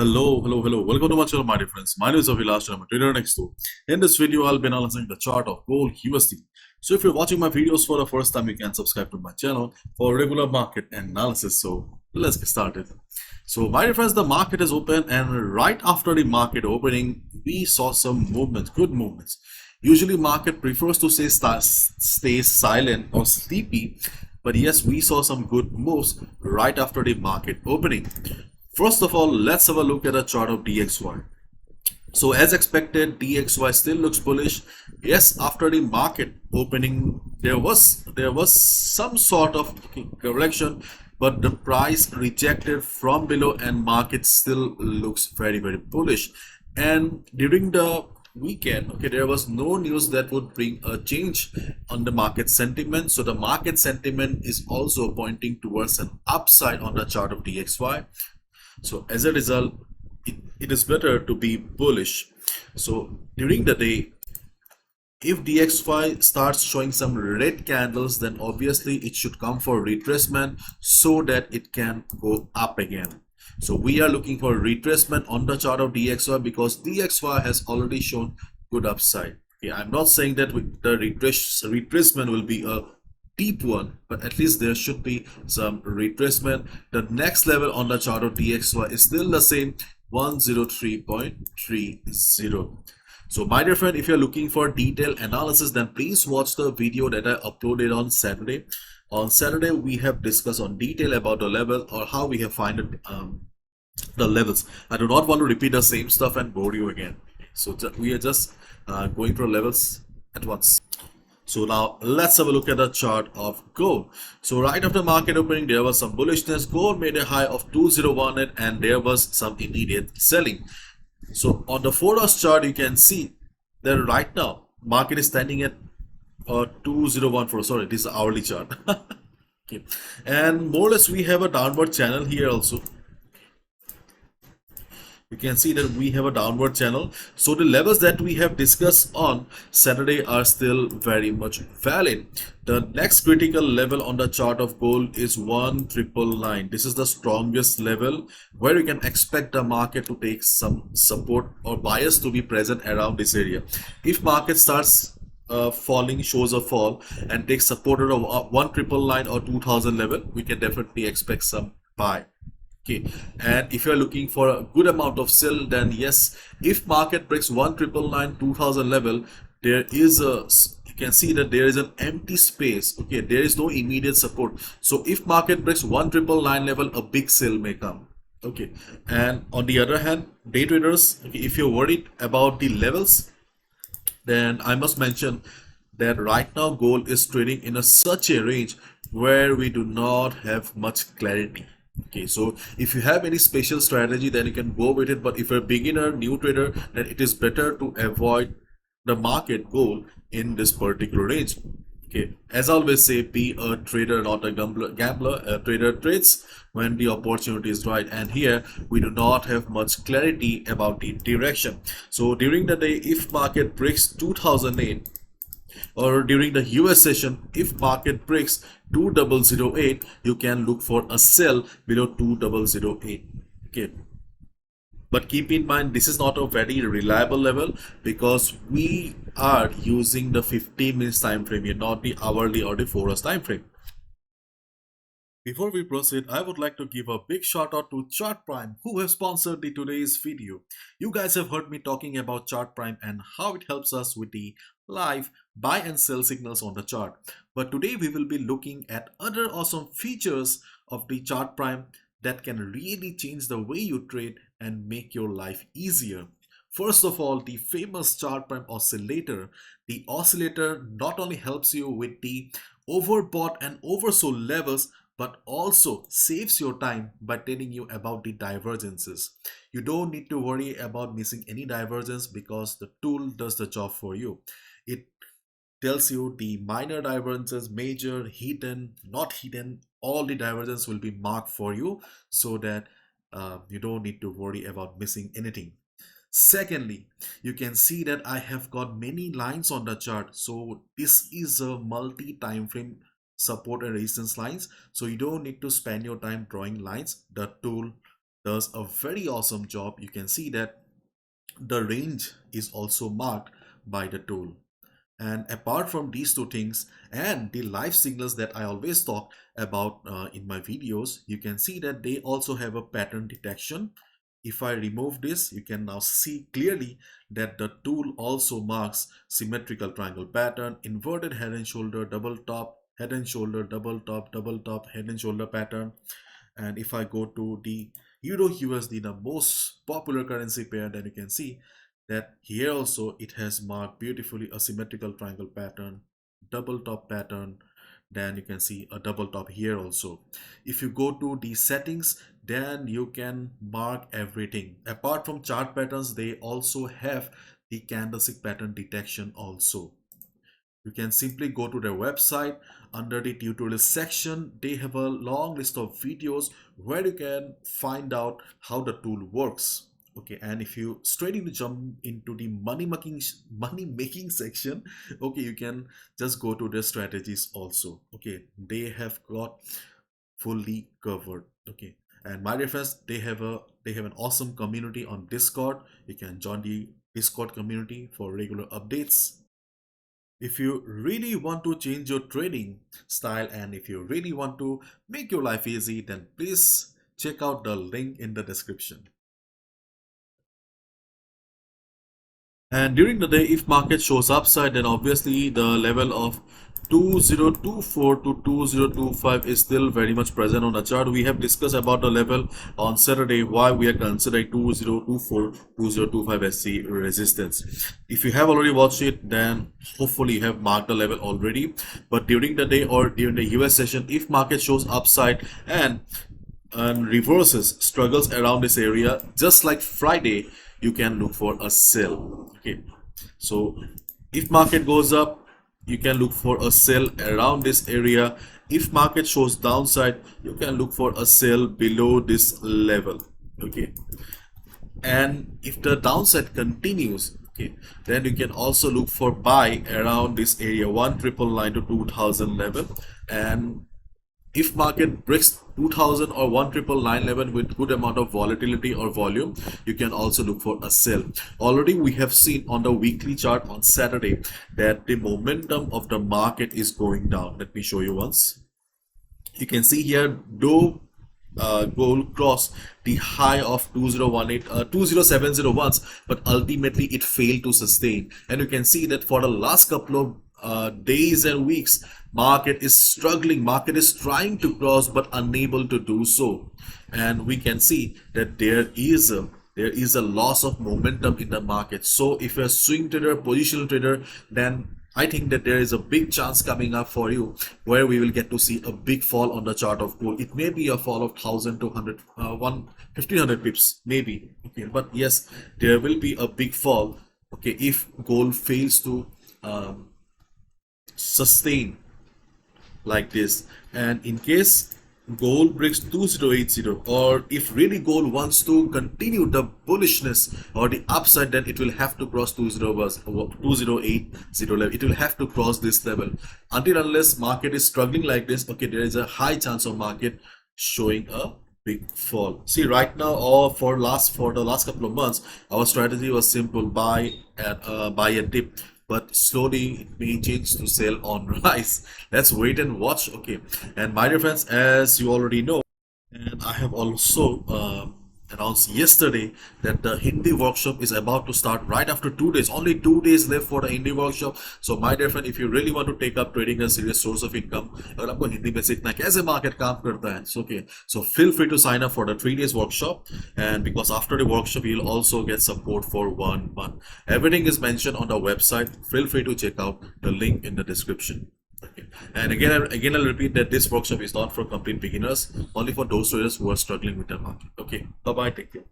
Hello. Welcome to my channel, my dear friends. My name is Avilash and I'm a trader next door. In this video, I'll be analyzing the chart of gold USD. So if you're watching my videos for the first time, you can subscribe to my channel for regular market analysis. So let's get started. So my dear friends, the market is open, and right after the market opening, we saw some movements, good movements. Usually market prefers to stay silent or sleepy, but yes, we saw some good moves right after the market opening. First of all, let's have a look at a chart of DXY. So as expected, DXY still looks bullish. Yes, after the market opening, there was some sort of correction, but the price rejected from below and market still looks very bullish. And during the weekend, there was no news that would bring a change on the market sentiment. So the market sentiment is also pointing towards an upside on the chart of DXY. So as a result, it is better to be bullish. So during the day, if DXY starts showing some red candles, then obviously it should come for retracement so that it can go up again. So we are looking for retracement on the chart of DXY because DXY has already shown good upside. Okay, I'm not saying that the retracement will be a deep one, but at least there should be some retracement. The next level on the chart of DXY is still the same, 103.30. so my dear friend, if you're looking for detailed analysis, then please watch the video that I uploaded on Saturday. On Saturday, we have discussed on detail about the level or how we have found the levels. I do not want to repeat the same stuff and bore you again. So we are just going through levels at once. So now let's have a look at the chart of gold. So right after market opening, there was some bullishness. Gold made a high of 2018 and there was some immediate selling. So on the 4-hour chart, you can see that right now market is standing at 2014. Sorry, this is the hourly chart. Okay. And more or less we have a downward channel here also. You can see that we have a downward channel. So the levels that we have discussed on Saturday are still very much valid. The next critical level on the chart of gold is 1999. This is the strongest level where you can expect the market to take some support or bias to be present around this area. If market starts falling, shows a fall and takes support of 1999 or 2000 level, we can definitely expect some buy. Okay, and if you're looking for a good amount of sell, then yes, if market breaks 1999 2000 level, there is a, you can see that there is an empty space. Okay, there is no immediate support. So if market breaks 1999 level, a big sell may come. Okay, and on the other hand, day traders, okay, if you're worried about the levels, then I must mention that right now gold is trading in such a range where we do not have much clarity. Okay, so if you have any special strategy, then you can go with it, but if you're a beginner, new trader, then it is better to avoid the market goal in this particular range. Okay, as I always say, be a trader, not a gambler. A trader trades when the opportunity is right, and here we do not have much clarity about the direction. So during the day, if market breaks 2008, or during the US session, if market breaks 2008, you can look for a sell below 2008. Okay, but keep in mind this is not a very reliable level because we are using the 15 minutes time frame here, not the hourly or the 4 hours time frame. Before we proceed, I would like to give a big shout out to Chart Prime who have sponsored the today's video. You guys have heard me talking about Chart Prime and how it helps us with the live buy and sell signals on the chart. But today we will be looking at other awesome features of the Chart Prime that can really change the way you trade and make your life easier. First of all, the famous Chart Prime oscillator. The oscillator not only helps you with the overbought and oversold levels, but also saves your time by telling you about the divergences. You don't need to worry about missing any divergence because the tool does the job for you. It tells you the minor divergences, major, hidden, not hidden, all the divergence will be marked for you so that you don't need to worry about missing anything. Secondly, you can see that I have got many lines on the chart. So this is a multi-time frame support and resistance lines. So you don't need to spend your time drawing lines. The tool does a very awesome job. You can see that the range is also marked by the tool. And apart from these two things and the live signals that I always talk about in my videos, you can see that they also have a pattern detection. If I remove this, you can now see clearly that the tool also marks symmetrical triangle pattern, inverted head and shoulder, double top, head and shoulder, double top, head and shoulder pattern. And if I go to the Euro USD, the most popular currency pair, then you can see that here also it has marked beautifully a symmetrical triangle pattern, double top pattern. Then you can see a double top here also. If you go to the settings, then you can mark everything. Apart from chart patterns, they also have the candlestick pattern detection also. You can simply go to their website. Under the tutorial section, they have a long list of videos where you can find out how the tool works. Okay, and if you straight into jump into the money making section, okay, you can just go to their strategies also. Okay, they have got fully covered. Okay, and my dear friends, they have an awesome community on Discord. You can join the Discord community for regular updates. If you really want to change your trading style and if you really want to make your life easy, then please check out the link in the description. And during the day, if market shows upside, then obviously the level of 2024 to 2025 is still very much present on the chart. We have discussed about the level on Saturday, why we are considering 2024 2025 as the resistance. If you have already watched it, then hopefully you have marked the level already. But during the day or during the US session, if market shows upside and reverses struggles around this area, just like Friday, you can look for a sell. Okay, so if market goes up, you can look for a sell around this area. If market shows downside, you can look for a sell below this level. Okay, and if the downside continues, okay, then you can also look for buy around this area 1999 to 2000 level. And if market breaks 2000 or 1999 level with good amount of volatility or volume, you can also look for a sell. Already we have seen on the weekly chart on Saturday that the momentum of the market is going down. Let me show you once. You can see here, though gold crossed the high of 2070 once, but ultimately it failed to sustain. And you can see that for the last couple of days and weeks, market is struggling, market is trying to cross but unable to do so. And we can see that there is a loss of momentum in the market. So if you're a swing trader, positional trader, then I think that there is a big chance coming up for you where we will get to see a big fall on the chart of gold. It may be a fall of 1200 1500 pips maybe. Okay, but yes, there will be a big fall, okay, if gold fails to sustain like this. And in case gold breaks 2080, or if really gold wants to continue the bullishness or the upside, then it will have to cross 2080 level. It will have to cross this level. Until unless market is struggling like this, okay, there is a high chance of market showing a big fall. See, right now, or for the last couple of months, our strategy was simple: buy a dip, but slowly it may change to sell on rise. Let's wait and watch. Okay, and my dear friends, as you already know, and I have also announced yesterday that the Hindi workshop is about to start right after 2 days. Only 2 days left for the Hindi workshop. So my dear friend, if you really want to take up trading a serious source of income, अगर आपको हिंदी में सीखना है कैसे market काम करता है, so okay, so feel free to sign up for the 3 days workshop. And because after the workshop, you'll also get support for 1 month. Everything is mentioned on the website. Feel free to check out the link in the description. Okay. And again, I'll repeat that this workshop is not for complete beginners, only for those traders who are struggling with the market. Okay, bye bye, take care.